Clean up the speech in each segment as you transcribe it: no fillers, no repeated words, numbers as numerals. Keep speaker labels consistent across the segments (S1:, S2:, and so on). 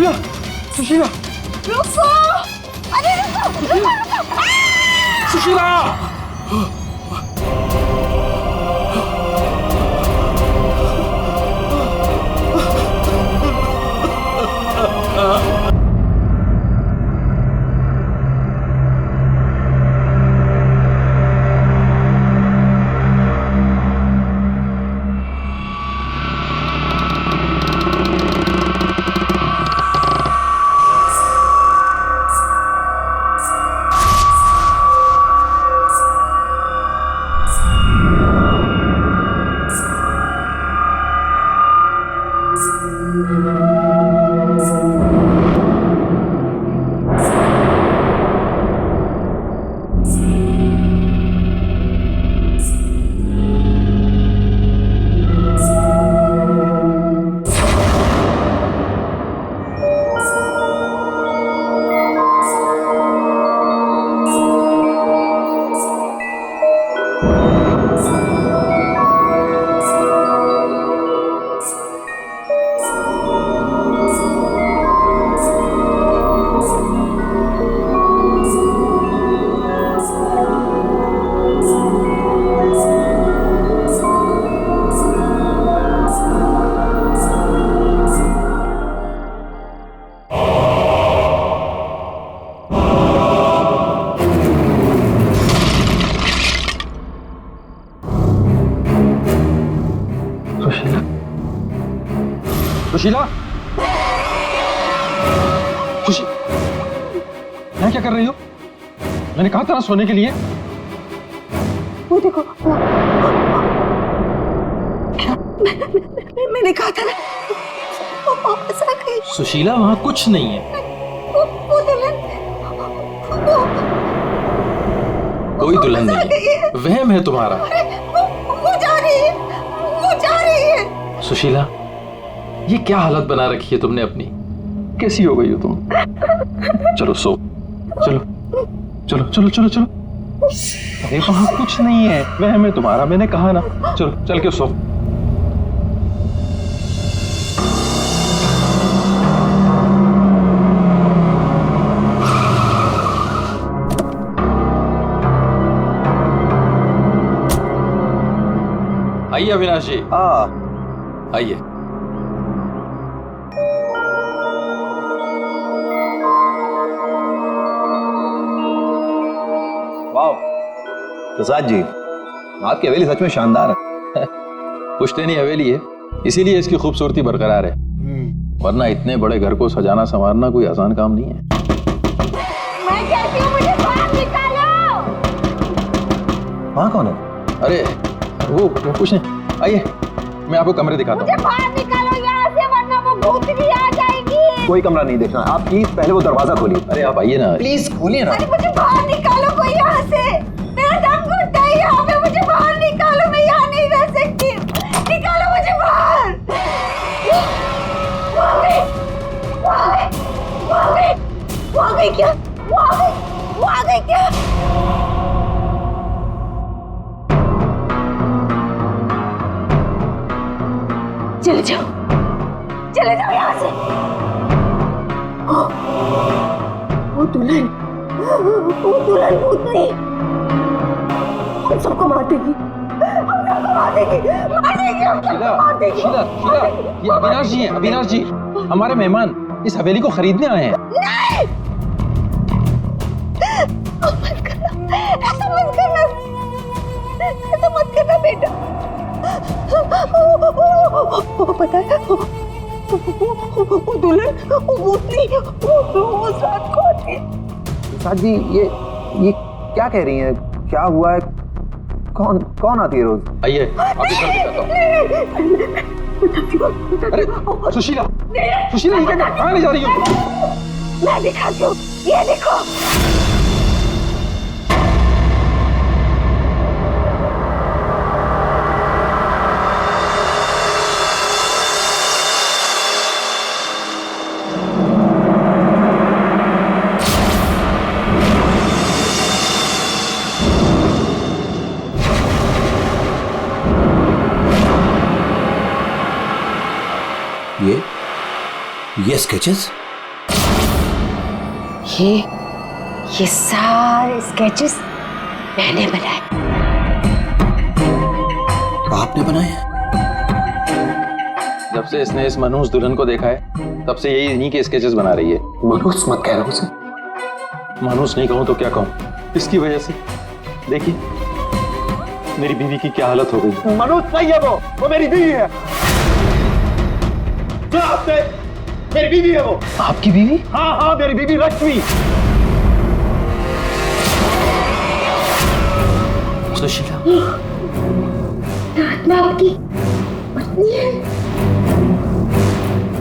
S1: सुशीला, सुशीला,
S2: रुको, अरे रुको,
S1: सुशीला। सुशीला, सुशी, यहाँ क्या कर रही हो? मैंने कहा था ना सोने के लिए।
S2: वो देखो, क्या? मैंने कहा था ना, वो वापस आ गई।
S1: सुशीला, वहाँ कुछ नहीं है।
S2: वो दुल्हन,
S1: कोई दुल्हन नहीं है, वहम है तुम्हारा।
S2: वो जा रही है, वो जा रही है।
S1: सुशीला, ये क्या हालत बना रखी है तुमने अपनी? कैसी हो गई हो तुम? चलो सो, चलो चलो चलो चलो चलो। अरे वहां कुछ नहीं है, वहम है तुम्हारा, मैंने कहा ना। चलो चल के सो। आइए अविनाश जी, आइए।
S3: प्रसाद जी, आपकी हवेली सच में शानदार है।
S1: पुश्तैनी हवेली है, इसीलिए इसकी खूबसूरती बरकरार है, वरना इतने बड़े घर को सजाना संवारना कोई आसान काम नहीं है।
S2: मैं कहती हूँ मुझे बाहर निकालो।
S3: वहाँ कौन है?
S1: अरे वो कुछ नहीं, आइए मैं आपको कमरे दिखाता
S2: मुझे बाहर निकालो यहाँ से, वरना वो भूतनी आ जाएगी।
S3: कोई कमरा नहीं देखना, आप प्लीज पहले वो दरवाजा खोलिए।
S1: अरे आप आइए ना,
S3: प्लीज खोलिए ना।
S2: अरे मुझे बाहर निकालो कोई यहाँ से, मेरा दम घुटता है यहाँ पे, मुझे बाहर निकालो, मैं यहाँ नहीं रह सकती। निकालो मुझे बाहर। वो आ गई, वो आ गई, वो आ गई, वो आ गई क्या? वो आ गई, वो आ गई क्या? चले जाओ, चले जाओ यहाँ से। वो दुल्हन, वो दुल्हन भूतनी हम सबको मार देगी, हम सबको मार देगी, मार देगी, हम सबको मार देगी।
S1: शीला, शीला, ये अविनाश जी हैं, अविनाश जी, हमारे मेहमान इस हवेली को खरीदने आए हैं।
S2: नहीं, मत करना, ऐसा मत करना, ऐसा मत करना बेटा। पता है, वो दुल्हन, वो भूतनी, वो रात को आती है।
S3: प्रसाद जी, ये क्या कह रही हैं? क्या हुआ है? कौन आती है रोज?
S1: आइए आपको घर दिखाता हूँ। अरे सुशीला, सुशीला ये क्या, कहाँ ले जा रही हो?
S2: मैं दिखाती हूँ, ये देखो।
S3: ये स्केचेस?
S2: ये सारे स्केचेस मैंने बनाए।
S3: आपने बनाए?
S1: जब से इसने इस मनहूस दुल्हन को देखा है तब से यही इन्हीं के स्केचेस बना रही है।
S3: मनहूस मत कह रहे हो उसे।
S1: मनहूस नहीं कहूं तो क्या कहूं, इसकी वजह से देखिए मेरी बीवी की क्या हालत हो गई।
S4: मनोज नहीं है वो मेरी बीवी है। सुना आपने? मेरी बीवी है वो।
S1: आपकी बीवी?
S4: हाँ हाँ, मेरी बीवी रश्मि।
S1: सुशीला,
S2: आत्मा आपकी पत्नी है।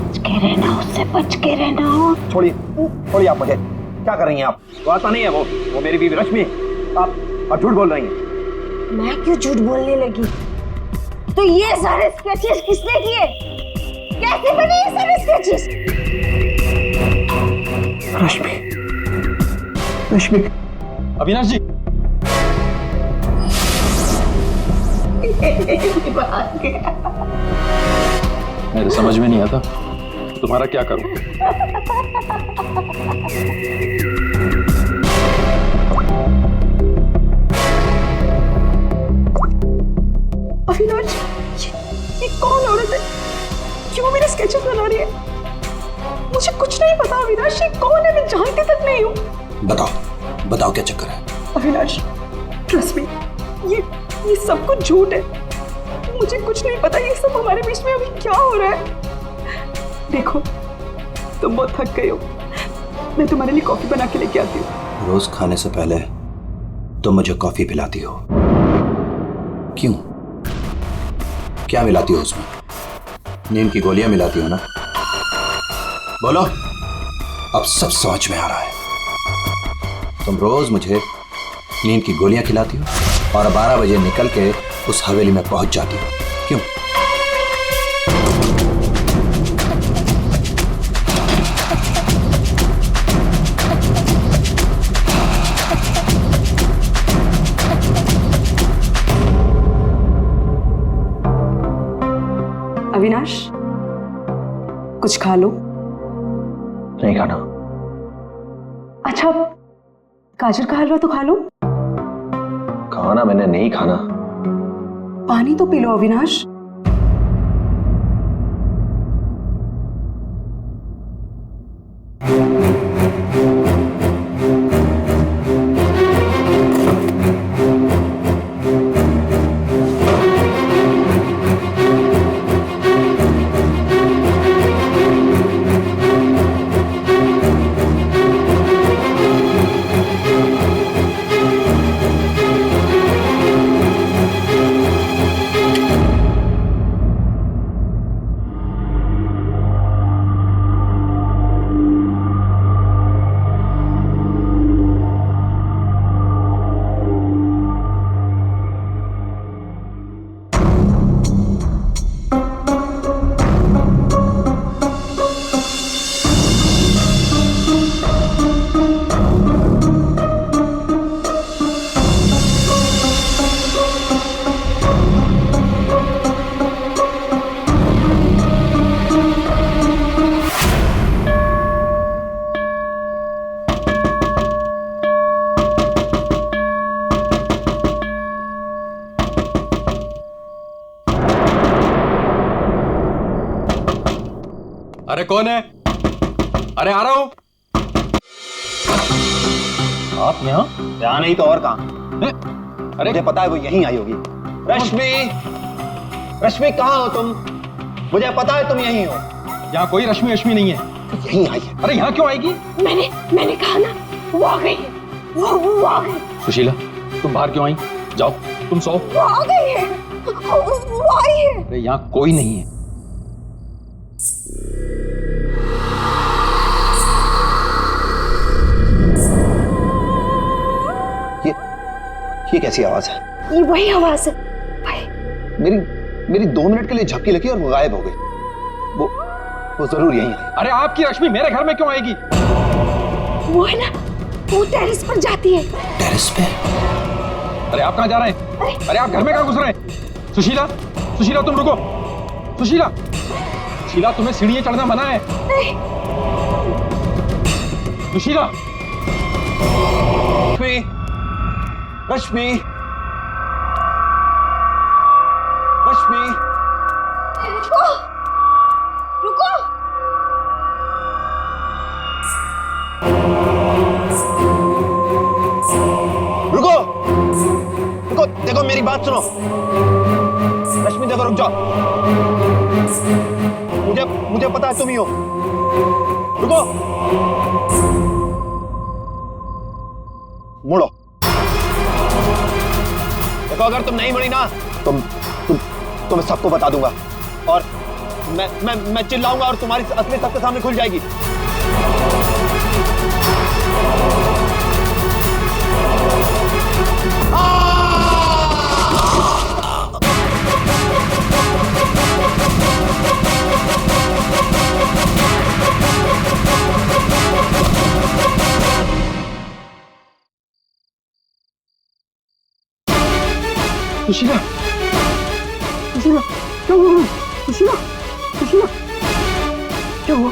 S2: बच के रहना, उससे बच के रहना।
S4: छोड़िए आप मुझे। क्या कर रही हैं आप? वो आता नहीं है वो मेरी बीवी रश्मि। आप झूठ बोल रही हैं।
S2: मैं क्यों झूठ बोलने लगी? तो ये सारे स्केचेस किसने किए? कैसे बने ये सारे स्केचेस?
S4: रश्मि।
S1: अविनाश जी। मेरे समझ में नहीं आता तुम्हारा क्या करूं।
S5: अविनाश, ये कौन औरत है? क्यों मेरे स्केचेस बना रही है? मुझे कुछ नहीं पता अविनाश, ये कौन है? मैं जानती तक नहीं हूँ।
S3: बताओ क्या चक्कर है?
S5: अविनाश, ट्रस्ट मी, ये सब कुछ झूठ है। मुझे कुछ नहीं पता ये सब हमारे बीच में अभी क्या हो रहा है। देखो, तुम बहुत थक गए हो, मैं तुम्हारे लिए कॉफी बना के लेके आती हूँ।
S3: रोज खाने से पहले तुम मुझे कॉफी पिलाती हो, क्यों? क्या मिलाती हो उसमें? नींद की गोलियां मिलाती हो ना? बोलो, अब सब समझ में आ रहा है। तुम रोज मुझे नींद की गोलियां खिलाती हो और 12 बजे निकल के उस हवेली में पहुंच जाती हो, क्यों?
S5: अविनाश, कुछ खा लो।
S3: नहीं खाना।
S5: अच्छा, गाजर का हलवा तो खा लो।
S3: खाना मैंने नहीं खाना।
S5: पानी तो पी लो अविनाश।
S1: अरे कौन है? अरे आ रहा हूं। आप यहाँ
S4: नहीं तो और कहां?
S1: अरे
S4: मुझे पता है वो यहीं आई होगी। रश्मि कहां हो तुम? मुझे पता है तुम यहीं हो।
S1: यहाँ कोई रश्मि नहीं है।
S4: यहीं आई है।
S1: अरे यहाँ क्यों आएगी?
S2: मैंने कहा ना, वो आ गई है। वो आ गई।
S1: सुशीला, तुम बाहर क्यों आई? जाओ तुम सो।
S2: वो आ गई है। वो आई है।
S1: अरे यहाँ कोई नहीं है।
S3: ये कैसी आवाज है?
S2: ये वही आवाज है भाई।
S3: मेरी 2 मिनट के लिए झपकी लगी और वो गायब हो गई। वो जरूर यहीं आई।
S1: अरे आपकी रश्मि मेरे घर में क्यों आएगी?
S2: वो है ना, वो टेरेस पर जाती है।
S3: टेरेस पे?
S1: अरे आप कहाँ जा रहे हैं? अरे आप घर में कहाँ घुस रहे हैं? सुशीला तुम रुको। सुशीला तुम्हें सीढ़ियां चढ़ना मना है।
S2: नहीं।
S1: सुशीला
S4: रश्मि, रश्मि,
S2: रुको, रुको।
S4: रुको, रुको, देखो मेरी बात सुनो। रश्मि देखो, रुक जाओ। मुझे पता है तुम ही हो। रुको, मुड़ो। देखो अगर तुम नहीं मुड़ी ना तो मैं सबको बता दूंगा और मैं चिल्लाऊंगा और तुम्हारी असलियत सबके सामने खुल जाएगी।
S1: सुशीला,
S2: सुशीला, क्या हुआ? सुशीला, सुशीला, क्या हुआ?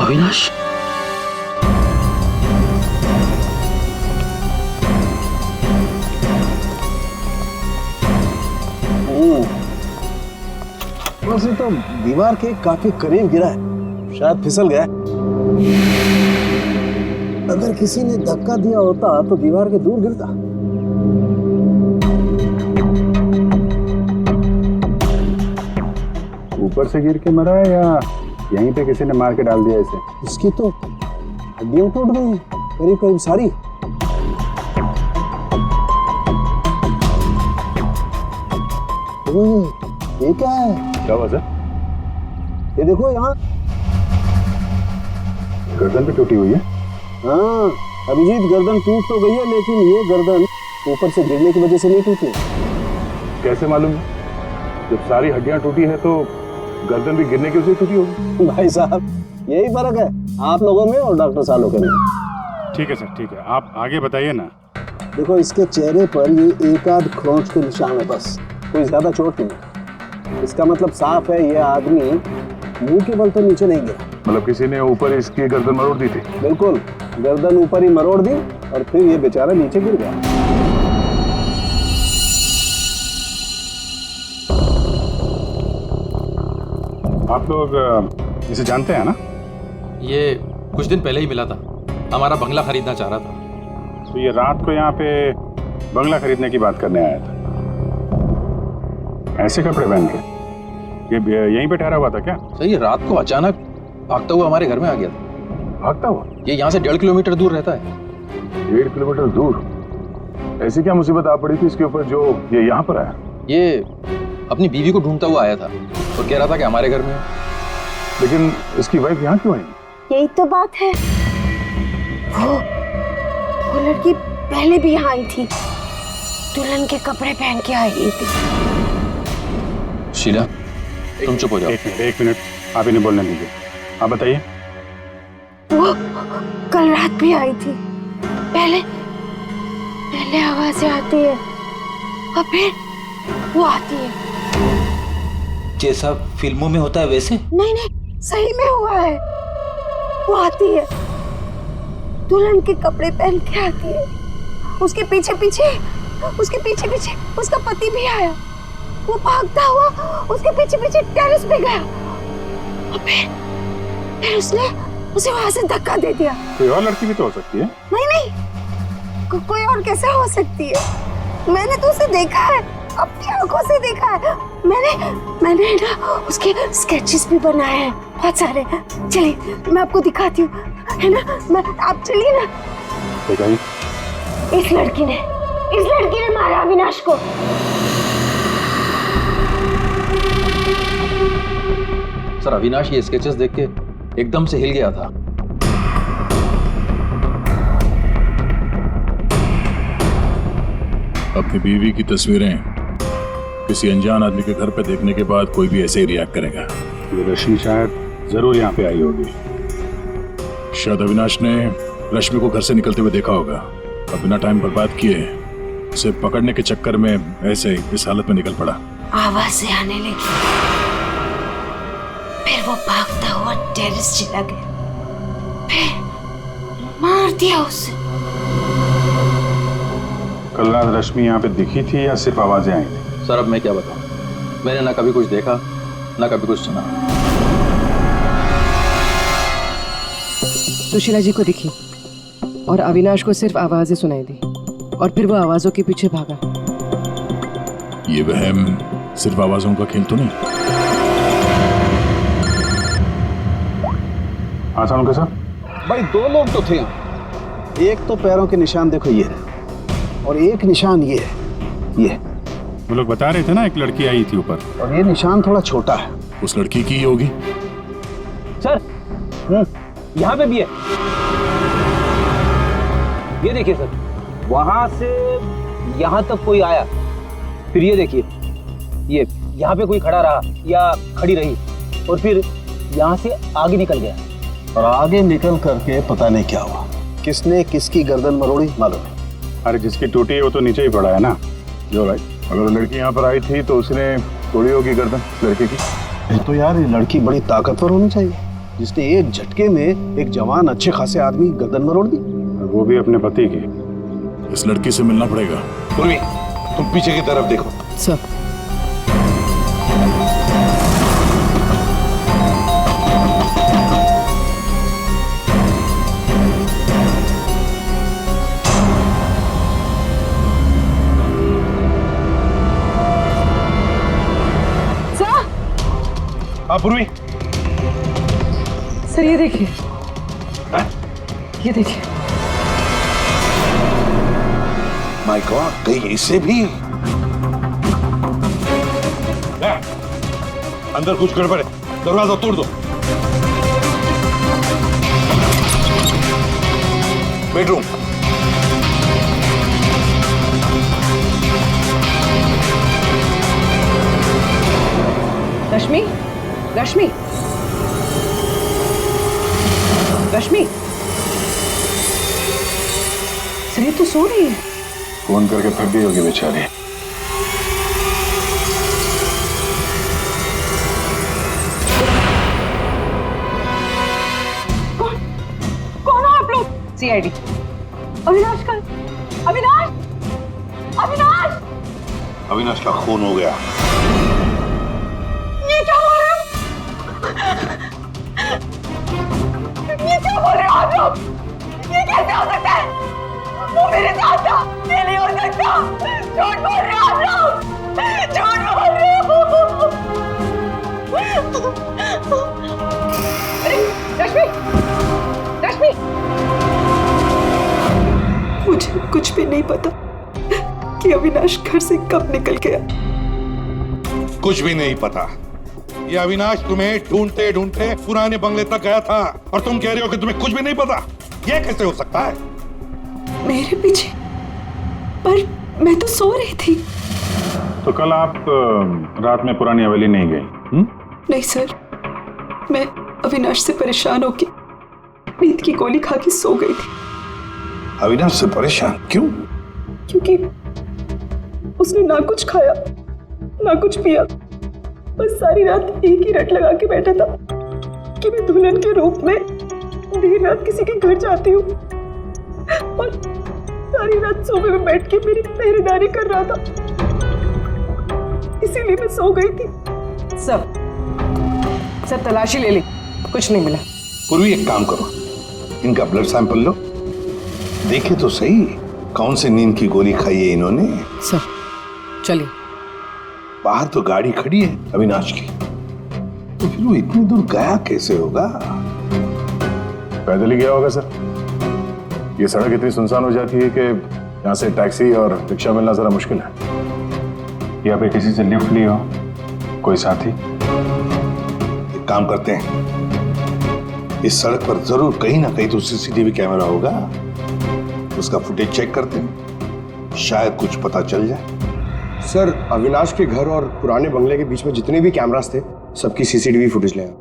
S1: अविनाश,
S6: वैसे तो दीवार के काफी करीब गिरा है, शायद फिसल गया। अगर किसी ने धक्का दिया होता तो दीवार के दूर गिरता।
S7: ऊपर से गिर के मरा है या यहीं पे किसी ने मार के डाल दिया इसे?
S6: इसकी तो हड्डियां टूट गई हैं, करीब करीब सारी। ओए, ये क्या है?
S7: क्या हुआ सर?
S6: ये देखो यहाँ।
S7: गर्दन भी टूटी हुई है।
S6: हाँ, अभिजीत गर्दन टूट तो गई है, लेकिन ये गर्दन ऊपर से गिरने की वजह से नहीं टूटी।
S7: कैसे मालूम? जब सारी हड्डियां टूटी है तो गर्दन भी गिरने की वजह से टूटी होगी।
S6: भाई साहब, यही फर्क है आप लोगों में और डॉक्टर सालों के में।
S7: ठीक है सर, ठीक है, आप आगे बताइए ना।
S6: देखो, इसके चेहरे पर ये एक आध खरोंच के निशान है, बस कोई ज्यादा चोट नहीं है। इसका मतलब साफ है, ये आदमी मुंह के बल तो नीचे नहीं गिरा।
S7: मतलब किसी ने ऊपर इसकी गर्दन मरोड़ दी थी?
S6: बिल्कुल, गर्दन ऊपर ही मरोड़ दी और फिर ये बेचारा नीचे गिर गया।
S7: आप लोग इसे जानते हैं ना?
S1: ये कुछ दिन पहले ही मिला था, हमारा बंगला खरीदना चाह रहा था।
S7: तो ये रात को यहाँ पे बंगला खरीदने की बात करने आया था। ऐसे कपड़े पहन के ये यहीं पे ठहरा हुआ था क्या?
S1: सही, रात को अचानक भागता हुआ हमारे घर में आ गया था।
S7: भागता हुआ?
S1: ये यहाँ से 1.5 किलोमीटर दूर रहता है।
S7: 1.5 किलोमीटर दूर? ऐसी क्या मुसीबत आ पड़ी थी इसके ऊपर जो ये यहाँ पर आया?
S1: ये अपनी बीवी को ढूंढता हुआ आया था और कह रहा था कि हमारे घर में है।
S7: लेकिन इसकी वाइफ यहाँ क्यों आई?
S2: यही तो बात है, वो लड़की पहले भी यहाँ आई थी, दुल्हन के कपड़े पहन के आई थी।
S1: शीला, तुम चुप हो जाओ।
S7: एक मिनट, आप इन्हें बोलने दीजिए। आप बताइए।
S2: वो कल रात भी आई थी, पहले आवाजें आती है और फिर वो आती है।
S8: जैसा फिल्मों में होता है वैसे?
S2: नहीं, सही में हुआ है। वो आती है, दुल्हन के कपड़े पहन के आती है, उसके पीछे पीछे उसका पति भी आया। वो भागता हुआ उसके पीछे पीछे टेरेस पे गया और फिर उसने उसे वहां से धक्का दे दिया।
S7: कोई और लड़की भी तो हो सकती है।
S2: नहीं, कोई और कैसे हो सकती है? मैंने तो उसे देखा है, अपनी आंखों से देखा है। मैंने ना उसके स्केचेस भी बनाए हैं बहुत सारे। चलिए मैं आपको दिखाती हूँ, है ना? आप चलिए ना।
S7: बताइए।
S2: इस लड़की ने मारा अविनाश को।
S1: सर, अविनाश ये स्केचेस देख के एकदम से हिल गया था।
S9: अपनी बीवी की तस्वीरें किसी अनजान आदमी के घर पे देखने के बाद कोई भी ऐसे ही रिएक्ट करेगा।
S7: ये रश्मि शायद जरूर यहाँ पे आई होगी।
S9: शायद अविनाश ने रश्मि को घर से निकलते हुए देखा होगा और बिना टाइम बर्बाद किए उसे पकड़ने के चक्कर में ऐसे इस हालत में निकल पड़ा।
S2: आवाजें आने लगी। फिर वो भागता हुआ टेरेस चला गया, फिर मार दिया उसे।
S7: कल रात रश्मि यहाँ पे दिखी थी या सिर्फ आवाजें आई थी?
S1: सर अब मैं क्या बताऊं, मैंने ना कभी कुछ देखा ना कभी कुछ सुना।
S10: सुशीला जी को दिखी और अविनाश को सिर्फ आवाजें सुनाई दी और फिर वो आवाजों के पीछे भागा।
S9: ये वहम सिर्फ आवाजों का खेल तो नहीं?
S7: हाँ सानुका साहब,
S6: भाई 2 लोग तो थे यहाँ। एक तो पैरों के निशान देखो ये है, और एक निशान ये है, ये।
S7: वो लोग बता रहे थे ना एक लड़की आई थी ऊपर,
S6: और ये निशान थोड़ा छोटा है।
S9: उस लड़की की ही होगी।
S4: सर यहाँ पे भी है, ये देखिए सर, वहां से यहाँ तक कोई आया, फिर ये देखिए, ये यहाँ पे कोई खड़ा रहा या खड़ी रही, और फिर यहाँ से आगे निकल गया।
S6: और आगे निकल करके पता नहीं क्या हुआ, किसने किसकी गर्दन मरोड़ी मालूम नहीं।
S7: अरे जिसकी टूटी है वो तो नीचे ही पड़ा है ना। जो भाई, अगर लड़की यहाँ पर आई थी तो उसने तोड़ी होगी गर्दन लड़के की।
S6: तो यार ये लड़की बड़ी ताकतवर होनी चाहिए, जिसने एक झटके में एक जवान अच्छे खासे आदमी गर्दन मरोड़ दी।
S7: वो भी अपने पति की।
S9: इस लड़की से मिलना पड़ेगा।
S3: पूर्वी, तुम पीछे की तरफ देखो।
S10: सर
S7: हाँ पूर्वी,
S10: सर ये देखिए, ये देखिए।
S3: माय गॉड, कहीं इसे भी।
S7: अंदर कुछ गड़बड़ है, दरवाजा तोड़ दो।
S3: बेडरूम।
S10: रश्मि, रश्मि, रश्मि, सर ये तो सो रही है।
S7: फोन करके थक गई होगी बेचारी।
S5: कौन हो आप लोग?
S10: CID।
S5: अविनाश का, अविनाश, अविनाश,
S3: अविनाश का खून हो गया।
S5: ये क्या हो रहा है? ये क्या बोल रहे हो आप लोग? ये कैसे हो सकता है? वो मेरे साथ था, ये नहीं हो सकता। झूठ बोल रहे हो आप लोग, झूठ बोल रहे हो। अरे रश्मि, रश्मि, मुझे कुछ भी नहीं पता कि अविनाश घर से कब निकल गया।
S11: कुछ भी नहीं पता। ये अविनाश तुम्हें ढूंढते ढूंढते पुराने बंगले तक गया था और तुम कह रहे हो कि तुम्हें कुछ भी नहीं पता। ये कैसे हो सकता है?
S5: मेरे पीछे? पर मैं तो सो रही थी।
S7: तो कल आप रात में पुरानी हवेली नहीं गई?
S5: नहीं सर, मैं अविनाश से परेशान होकर नींद की गोली खा के सो गई थी।
S3: अविनाश से परेशान क्यों?
S5: क्योंकि उसने ना कुछ खाया ना कुछ पिया, बस सारी रात एक ही रट लगा के बैठा था कि मैं दुल्हन के रूप में देर रात किसी के घर जाती हूँ, और सारी रात सोफे में बैठ के मेरी पहरेदारी कर रहा था, इसीलिए मैं सो गई थी।
S10: सब तलाशी ले ली, कुछ नहीं मिला।
S3: पूर्वी एक काम करो, इनका ब्लड सैंपल लो, देखे तो सही कौन से नींद की गोली खाई है इन्होंने।
S10: सर चलिए।
S3: बाहर तो गाड़ी खड़ी है अविनाश की, तो फिर वो इतनी दूर गया कैसे होगा?
S7: पैदल ही गया होगा सर। ये सड़क इतनी सुनसान हो जाती है कि यहाँ से टैक्सी और रिक्शा मिलना जरा मुश्किल है। या फिर किसी से लिफ्ट लिया हो, कोई साथी।
S3: एक काम करते हैं, इस सड़क पर जरूर कहीं ना कहीं तो CCTV कैमरा होगा, उसका फुटेज चेक करते हैं, शायद कुछ पता चल जाए।
S12: सर अविनाश के घर और पुराने बंगले के बीच में जितने भी कैमरास थे सबकी CCTV फुटेज ले आए।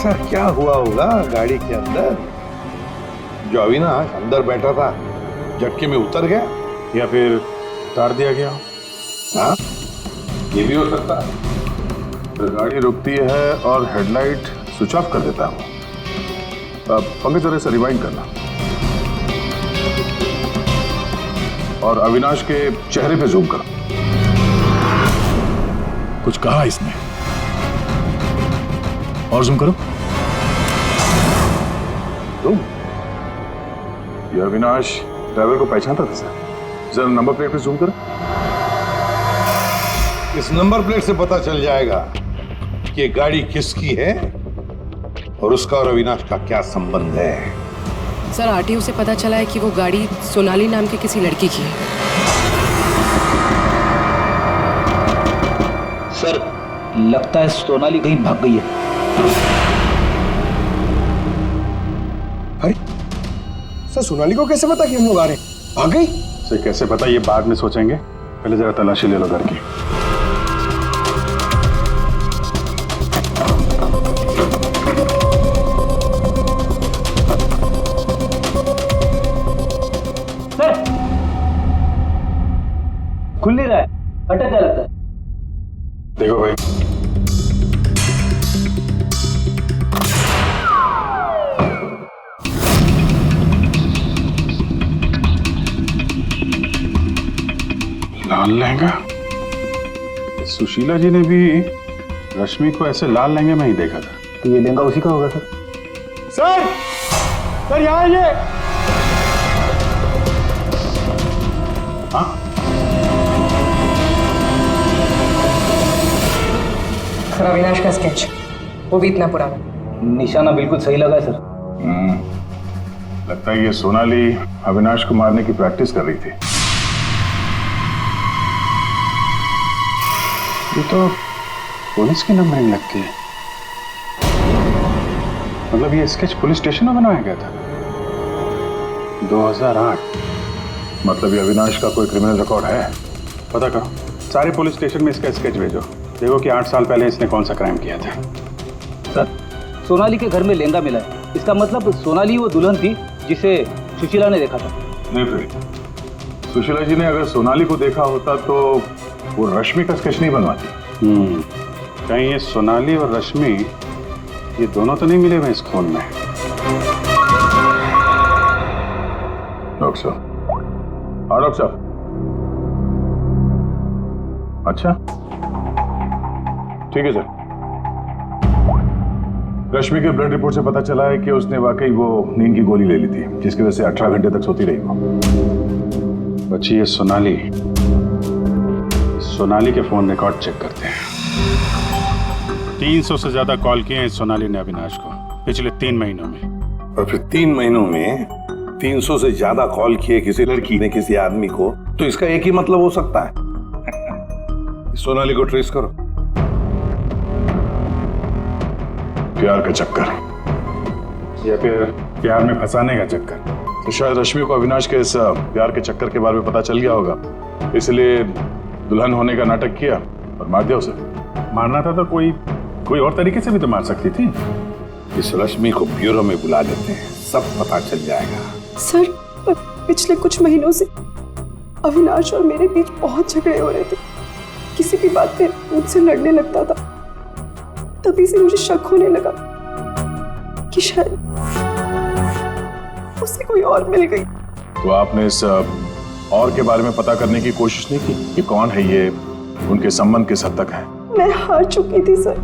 S11: ऐसा क्या हुआ होगा गाड़ी के अंदर जो अविनाश अंदर बैठा था झटके में उतर गया,
S9: या फिर उतार दिया गया हो।
S11: हाँ ये भी हो सकता है।
S9: तो गाड़ी रुकती है और हेडलाइट स्विच ऑफ कर देता हूँ। पंकज जरा से रिवाइंड करना और अविनाश के चेहरे पे जूम करो। कुछ कहा इसने? और जूम करो। जूम। ये अविनाश ड्राइवर को पहचानता था सर। जरा नंबर प्लेट पे जूम करो।
S11: इस नंबर प्लेट से पता चल जाएगा कि ये गाड़ी किसकी है और उसका और अविनाश का क्या संबंध है।
S10: सर आरटीओ से पता चला है कि वो गाड़ी सोनाली नाम के किसी लड़की की है।
S4: सर लगता है सोनाली कहीं भाग गई है।
S12: अरे सर सोनाली को कैसे पता कि हम लोग आ रहे हैं? भाग गई?
S9: सर कैसे पता, ये बाद में सोचेंगे। पहले जरा तलाशी ले लो घर की।
S4: खुल नहीं रहा है, अटक गया लगता है।
S9: देखो भाई, लाल लहंगा। सुशीला जी ने भी रश्मि को ऐसे लाल लहंगे में ही देखा था।
S4: तो ये लहंगा उसी का होगा सर।
S12: सर सर यहाँ आइए।
S9: हाँ
S10: सर अविनाश का स्केच, वो भी इतना पुराना।
S4: निशाना बिल्कुल सही लगा है सर।
S9: लगता है ये सोनाली अविनाश को मारने की प्रैक्टिस कर रही थी। ये तो पुलिस की नंबरिंग लगती है। मतलब ये स्केच पुलिस स्टेशन में बनाया गया था 2008। मतलब ये अविनाश का कोई क्रिमिनल रिकॉर्ड है। पता करो, सारे पुलिस स्टेशन में इसका स्केच भेजो। देखो कि 8 साल पहले इसने कौन सा क्राइम किया था।
S4: सर सोनाली के घर में लहंगा मिला है, इसका मतलब सोनाली वो दुल्हन थी जिसे सुशीला ने देखा था। नहीं
S9: फिर सुशीला जी ने अगर सोनाली को देखा होता तो वो रश्मि का स्केच नहीं बनवाती। कहीं ये सोनाली और रश्मि ये दोनों तो नहीं मिले हुए इस खून में। डॉक्टर साहब। हाँ डॉक्टर साहब। अच्छा ठीक है सर। रश्मि के ब्लड रिपोर्ट से पता चला है कि उसने वाकई वो नींद की गोली ले ली थी, जिसकी वजह से 18 घंटे तक सोती रही वो। बच्ची ये सोनाली के फोन रिकॉर्ड चेक करते हैं। 300 से ज्यादा कॉल किए हैं सोनाली ने अविनाश को पिछले 3 महीनों में।
S11: और फिर 3 महीनों में 300 से ज्यादा कॉल किए किसी लड़की ने किसी आदमी को, तो इसका एक ही मतलब हो सकता है। सोनाली को ट्रेस करो।
S9: प्यार का चक्कर या फिर प्यार में फंसाने का चक्कर। तो शायद रश्मि को अविनाश के इस प्यार के चक्कर के बारे में पता चल गया होगा, इसलिए दुल्हन होने का नाटक किया और मार दिया उसे। मारना था तो कोई और तरीके से भी तो मार सकती थी।
S11: इस रश्मि को ब्यूरो में बुला लेते हैं, सब पता चल जाएगा।
S5: सर पिछले कुछ महीनों से अविनाश और मेरे बीच बहुत झगड़े हो रहे थे। किसी भी बात पे मुझसे लड़ने लगता था। तभी से मुझे शक होने लगा कि शायद उसे कोई और मिल गई।
S9: तो आपने इस और के बारे में पता करने की कोशिश नहीं की कि कौन है ये, उनके संबंध किस हद तक है?
S5: मैं हार चुकी थी सर।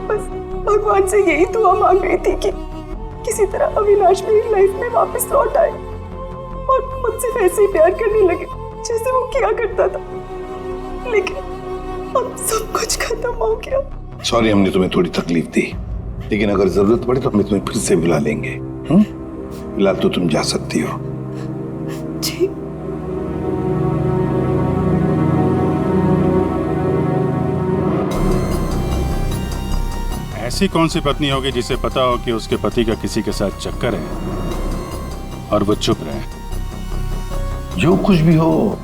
S5: बस भगवान से यही दुआ मांग रही थी कि किसी तरह अविनाश मेरी लाइफ में वापस लौट आए और मुझसे वैसे ही प्यार करने लगे जैसे वो किया करता था। लेकिन अब सब कुछ खत्म हो गया।
S11: सॉरी हमने तुम्हें थोड़ी तकलीफ दी, लेकिन अगर जरूरत पड़े तो हम तुम्हें फिर से बुला लेंगे। फिलहाल तो तुम जा सकती हो।
S5: जी।
S9: ऐसी कौन सी पत्नी होगी जिसे पता हो कि उसके पति का किसी के साथ चक्कर है और वो चुप रहे?
S11: जो कुछ भी हो,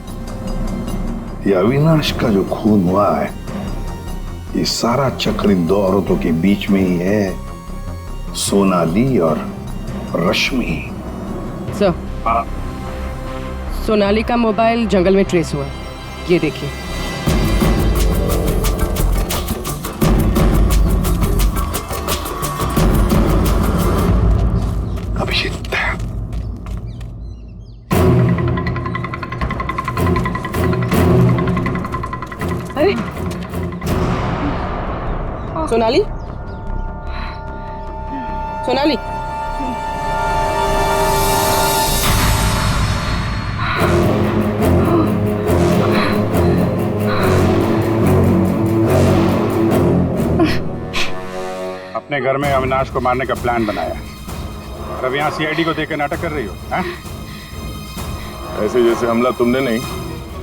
S11: ये अविनाश का जो खून हुआ है ये सारा चक्र इन दो औरतों के बीच में ही है, सोनाली और रश्मि।
S10: सर, सोनाली का मोबाइल जंगल में ट्रेस हुआ, ये देखिए।
S11: अभिजीत,
S10: अरे सोनाली, सोनाली,
S9: अपने घर में अविनाश को मारने का प्लान बनाया और अब यहाँ सीआईडी को देकर नाटक कर रही हो, हैं?
S7: ऐसे जैसे हमला तुमने नहीं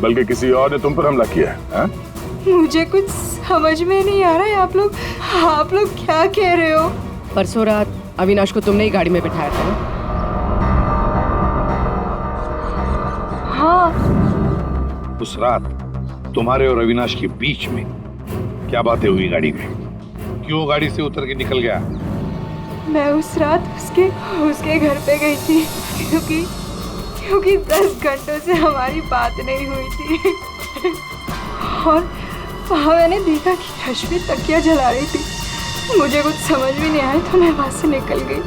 S7: बल्कि किसी और ने तुम पर हमला किया है।
S5: मुझे कुछ समझ में नहीं आ रहा है। आप लोग क्या कह रहे हो?
S10: परसों रात अविनाश को तुमने ही गाड़ी में बिठाया था ना?
S5: हाँ।
S11: उस रात तुम्हारे और अविनाश के बीच में क्या बातें हुई गाड़ी में? क्यों गाड़ी से उतर के निकल गया?
S5: मैं उस रात उसके घर पे गई थी क्योंकि 10 घंटों से हमारी बात नहीं हुई थी और वहाँ मैंने देखा कि रश्मि तकिया जला रही थी। मुझे कुछ समझ भी नहीं आया तो मैं वहाँ से निकल गई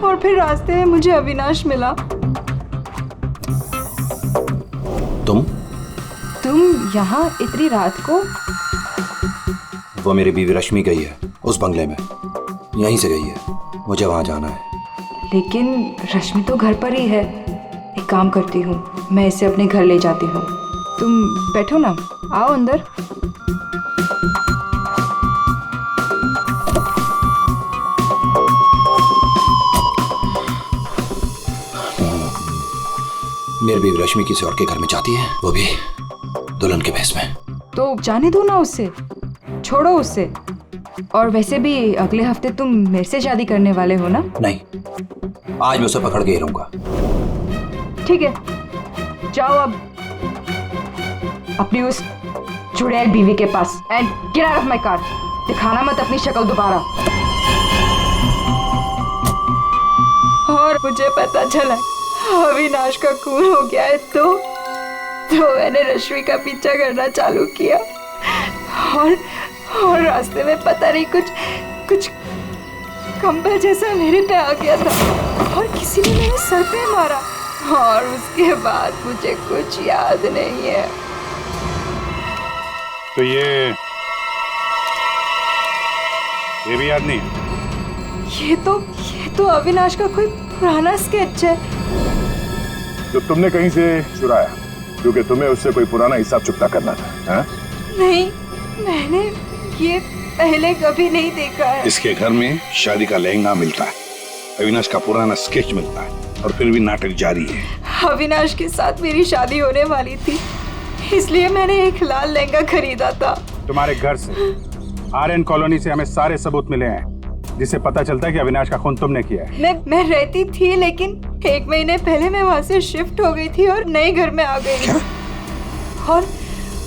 S5: और फिर रास्ते में मुझे अविनाश मिला। तुम यहाँ इतनी रात को?
S3: वो मेरी बीवी रश्मि गई है उस बंगले में, यहीं से गई है, मुझे वहां जाना है।
S5: लेकिन रश्मि तो घर पर ही है। एक काम करती हूँ, मैं इसे अपने घर ले जाती हूँ। तुम बैठो ना, आओ अंदर।
S3: मेरी बीवी रश्मि किसी और के घर में जाती है, वो भी दुल्हन के भेष में।
S5: तो जाने दो ना उसे, छोड़ो उससे। और वैसे भी अगले हफ्ते तुम मेरे से शादी करने वाले हो ना?
S3: नहीं, आज मैं उसे पकड़ के ही रहूंगा।
S5: ठीक है, जाओ अब अपनी उस चुड़ैल बीवी के पास and get out of my car. दिखाना मत अपनी शक्ल दोबारा। और मुझे पता चला अविनाश का खून हो गया है तो मैंने रश्मि का पीछा करना चालू किया और रास्ते में पता नहीं कुछ कंबल जैसा मेरे पे आ गया था और किसी ने मेरे सर पे मारा और उसके बाद मुझे कुछ याद नहीं है।
S9: तो ये भी याद नहीं है?
S5: ये तो अविनाश का कोई पुराना स्केच है
S7: जो तुमने कहीं से चुराया क्योंकि तुम्हें उससे कोई पुराना हिसाब चुकता करना था, हैं?
S5: नहीं, मैंने ये पहले कभी नहीं देखा है।
S11: इसके घर में शादी का लहंगा मिलता है, अविनाश का पुराना स्केच मिलता है और फिर भी नाटक जारी है।
S5: अविनाश के साथ मेरी शादी होने वाली थी इसलिए मैंने एक लाल लहंगा खरीदा था।
S9: तुम्हारे घर से आर्यन कॉलोनी से हमें सारे सबूत मिले हैं जिससे पता चलता है कि अविनाश का खून तुमने किया है। मैं
S5: रहती थी लेकिन 1 महीने पहले मैं वहाँ से शिफ्ट हो गई थी और नए घर में आ गई और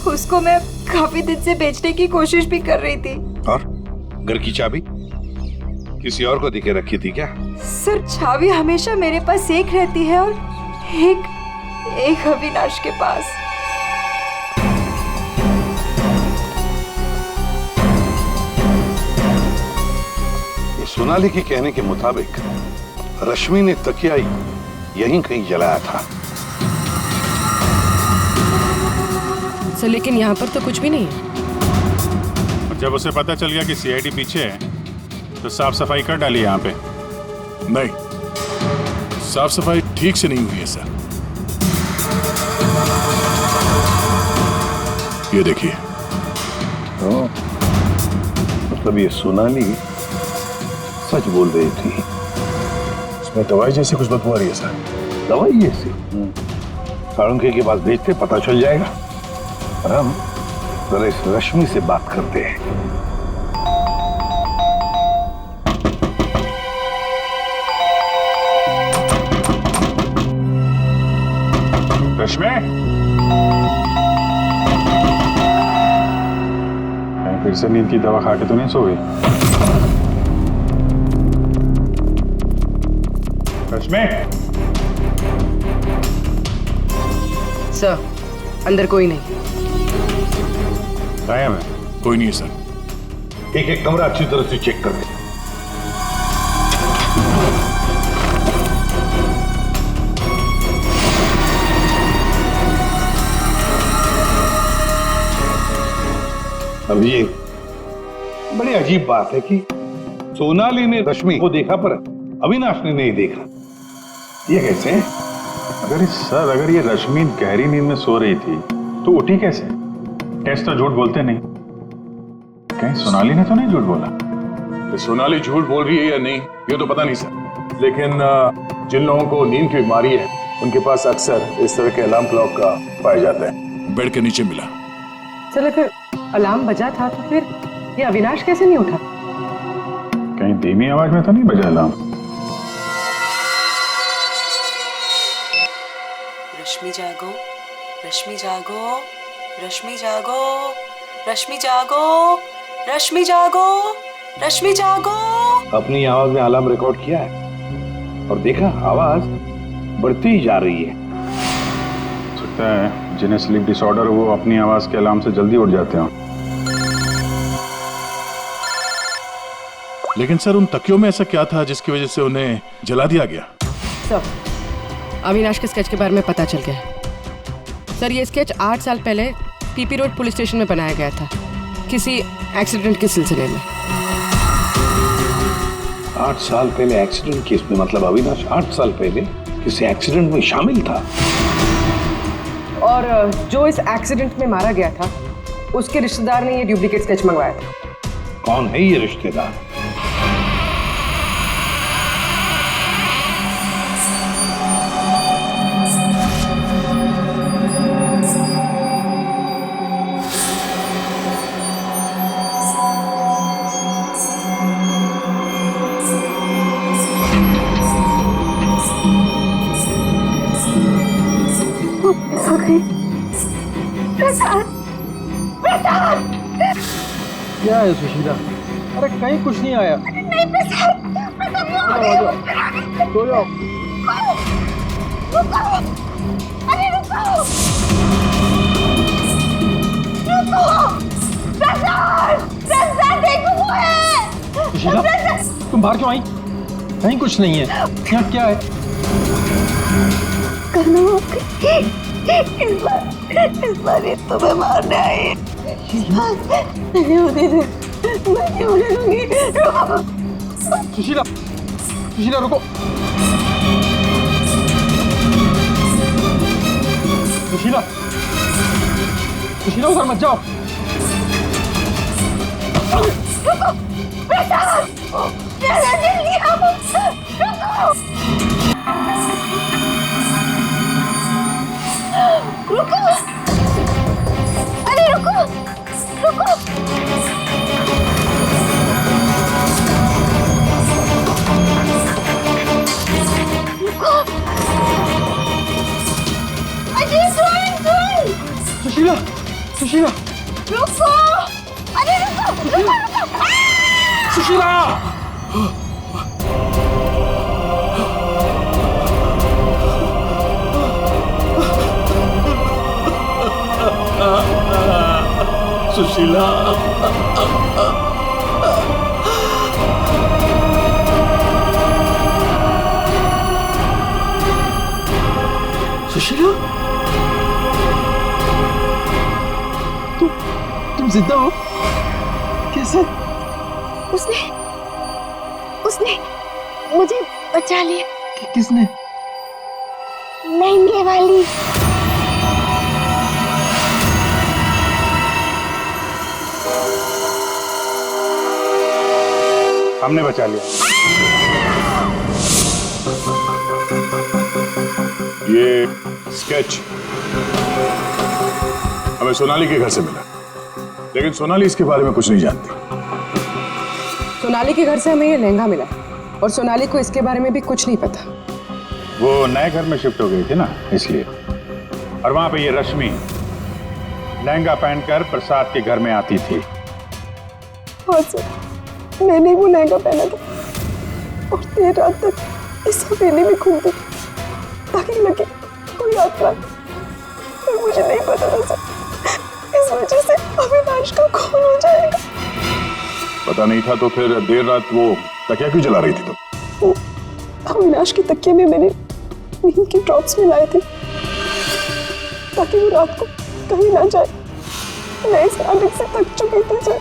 S5: उसको मैं काफी दिन से बेचने की कोशिश भी कर रही थी।
S11: और घर की चाबी किसी और को दिखे रखी थी क्या?
S5: सर, चाबी हमेशा मेरे पास एक रहती है और एक अविनाश के पास।
S11: सोनाली के कहने के मुताबिक रश्मि ने तकिया यहीं कहीं जलाया था।
S10: सर, लेकिन यहाँ पर तो कुछ भी नहीं है।
S9: जब उसे पता चल गया कि सीआईडी पीछे है तो साफ सफाई कर डाली यहाँ पे।
S7: नहीं, साफ सफाई ठीक से नहीं हुई है सर। ये देखिए।
S11: मतलब ये सोनाली सच बोल रही थी।
S7: इसमें दवाई जैसी कुछ बदबू आ रही है सर।
S11: दवाई जैसी? साळुंखे के पास भेजते, पता चल जाएगा। और हम जरा इस रश्मि से बात करते हैं।
S7: रश्मि,
S9: फिर से नींद की दवा खा के तो नहीं सो गई? रश्मि,
S10: सर अंदर कोई नहीं।
S9: गायब है?
S11: कोई नहीं है सर। एक एक कमरा अच्छी तरह से चेक कर ले। अब ये बड़ी अजीब बात है कि सोनाली ने रश्मि को देखा पर अविनाश ने नहीं देखा। ये कैसे?
S9: अगर ये रश्मि गहरी नींद में सो रही थी तो उठी कैसे? टेस्ट तो झूठ बोलते नहीं। कहीं सोनाली ने तो नहीं झूठ बोला?
S7: कि सोनाली झूठ बोल रही है या नहीं ये तो पता नहीं सर, लेकिन जिन लोगों को नींद की बीमारी है उनके पास अक्सर इस तरह के अलार्म क्लॉक का पाया जाता है।
S11: बेड के नीचे मिला।
S10: चलो फिर अलार्म बजा था तो फिर ये अविनाश कैसे नहीं उठा?
S9: कहीं धीमी आवाज में तो नहीं बजा अलार्म?
S13: रश्मि जागो, रश्मि जागो, रश्मि जागो, रश्मि जागो, रश्मि जागो, रश्मि जागो।
S11: अपनी आवाज में अलार्म रिकॉर्ड किया है और देखा आवाज बढ़ती ही जा रही है।
S9: सकता है जिन्हें स्लीप डिसऑर्डर वो अपनी आवाज के अलार्म से जल्दी उठ जाते हो।
S11: लेकिन सर उन तकियों में ऐसा क्या था जिसकी वजह से उन्हें जला दिया गया?
S10: सर अविनाश के स्केच के बारे में पता चल गया है। सर ये स्केच 8 साल पहले पीपी रोड पुलिस स्टेशन में बनाया गया था किसी एक्सीडेंट के सिलसिले में।
S11: 8 साल पहले एक्सीडेंट केस में? मतलब अविनाश 8 साल पहले किसी एक्सीडेंट में शामिल था?
S10: और जो इस एक्सीडेंट में मारा गया था उसके रिश्तेदार ने ये डुप्लीकेट स्केच मंगवाया था।
S11: कौन है ये रिश्तेदार?
S1: क्या है सुशीला? अरे कहीं कुछ नहीं आया।
S2: नहीं प्रसाद,
S1: सो जाओ।
S2: रुको, अरे रुको, प्रसाद, प्रसाद देखो वो है।
S1: सुशीला तुम बाहर क्यों आई? कहीं कुछ नहीं है। यहाँ क्या है?
S2: इस बार ये तुम्हें मारने आई है। नहीं होती थी, मैं नहीं होने दूंगी।
S1: सुशीला, सुशीला रुको। सुशीला, सुशीला उधर मत जाओ।
S2: रुको, प्रसाद, प्रसाद जल्दी आओ, रुको, रुको, अरे रुको, रुको, रुको, अरे सुन,
S1: सुशीला, सुशीला,
S2: रुको, अरे रुको, रुको, रुको,
S1: सुशीला।
S11: सुशीला,
S1: सुशीला, तुम जिंदा हो? कैसे?
S2: उसने मुझे बचा लिया।
S1: किसने?
S2: लहंगे वाली।
S9: हमने बचा लिया।
S7: ये स्केच हमें सोनाली के घर से मिला, लेकिन सोनाली इसके बारे में कुछ नहीं जानती।
S10: सोनाली के घर से हमें ये लहंगा मिला और सोनाली को इसके बारे में भी कुछ नहीं पता।
S9: वो नए घर में शिफ्ट हो गई थी ना, इसलिए। और वहां पे ये रश्मि लहंगा पहनकर प्रसाद के घर में आती थी
S5: हाँ सर, मैंने ही वो लहंगा पहना था और देर रात तक इस हवेली में घूमती ताकि लगे कोई आत्मा, पर मुझे नहीं पता था सर, इस वजह से अविनाश का खून हो जाएगा।
S9: पता नहीं था तो फिर देर रात वो तकिया क्यों जला रही थी तुम?
S5: वो अविनाश के तकिए में मैंने नींद की ड्रॉप्स मिलाए थे ताकि वो रात को कहीं ना जाए। मैं इस आदत से थक चुकी थी सर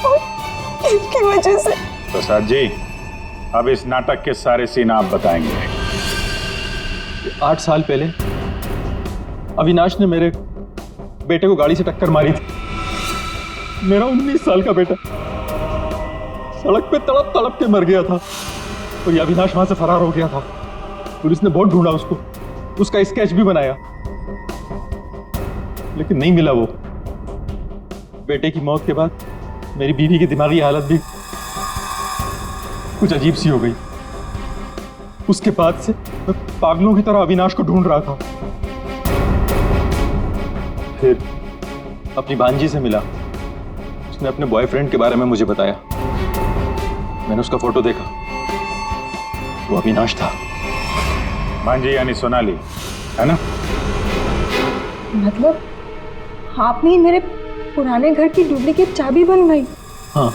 S5: और इनकी वजह से।
S7: प्रसाद जी, अब इस नाटक के सारे सीन आप बताएंगे।
S1: 8 साल पहले अविनाश ने मेरे बेटे को गाड़ी से टक्कर मारी थी। मेरा 19 साल का बेटा सड़क पे तड़प तड़प के मर गया था और ये अविनाश वहां से फरार हो गया था। पुलिस ने बहुत ढूंढा उसको, उसका स्केच भी बनाया, लेकिन नहीं मिला वो। बेटे की मौत के बाद मेरी बीवी की दिमागी हालत भी कुछ अजीब सी हो गई। उसके बाद से मैं पागलों की तरह अविनाश को ढूंढ रहा था। फिर अपनी भांजी से मिला, उसने अपने बॉयफ्रेंड के बारे में मुझे बताया। मैंने उसका फोटो देखा, वो अविनाश था।
S7: भांजी यानी सोनाली, है ना?
S2: मतलब आपने ही मेरे पुराने घर की डुप्लीकेट चाबी बनवाई?
S1: हाँ,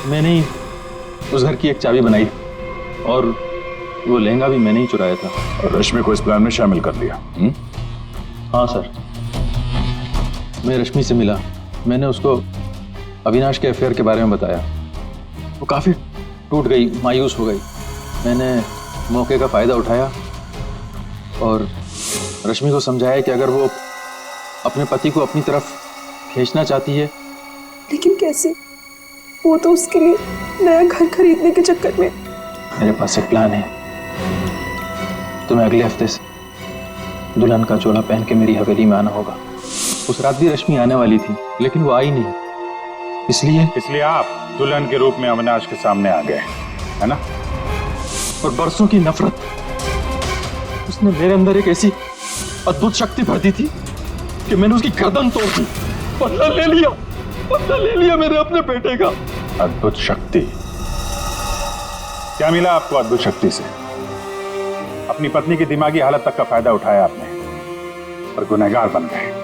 S1: मैंने ही उस घर की एक चाबी बनाई और वो लहंगा भी मैंने ही चुराया था।
S9: और रश्मि को इस प्लान में शामिल कर दिया?
S1: हाँ सर, मैं रश्मि से मिला, मैंने उसको अविनाश के अफेयर के बारे में बताया। वो काफ़ी टूट गई, मायूस हो गई। मैंने मौके का फ़ायदा उठाया और रश्मि को समझाया कि अगर वो अपने पति को अपनी तरफ खींचना चाहती है।
S5: लेकिन कैसे? वो तो उसके लिए नया घर खरीदने के चक्कर में।
S1: मेरे पास एक प्लान है। तुम्हें अगले हफ्ते से दुल्हन का चोला पहन के मेरी हवेली में आना होगा। उस रात भी रश्मि आने वाली थी, लेकिन वो आई नहीं। इसलिए
S7: आप दुल्हन के रूप में अविनाश के सामने आ गए, है ना?
S1: और बरसों की नफरत, उसने मेरे अंदर एक ऐसी अद्भुत शक्ति भर दी थी कि मैंने उसकी गर्दन तोड़ दी। बदला ले लिया मेरे अपने बेटे का।
S7: अद्भुत शक्ति? क्या मिला आपको अद्भुत शक्ति से? अपनी पत्नी की दिमागी हालत तक का फायदा उठाया आपने और गुनहगार बन गए।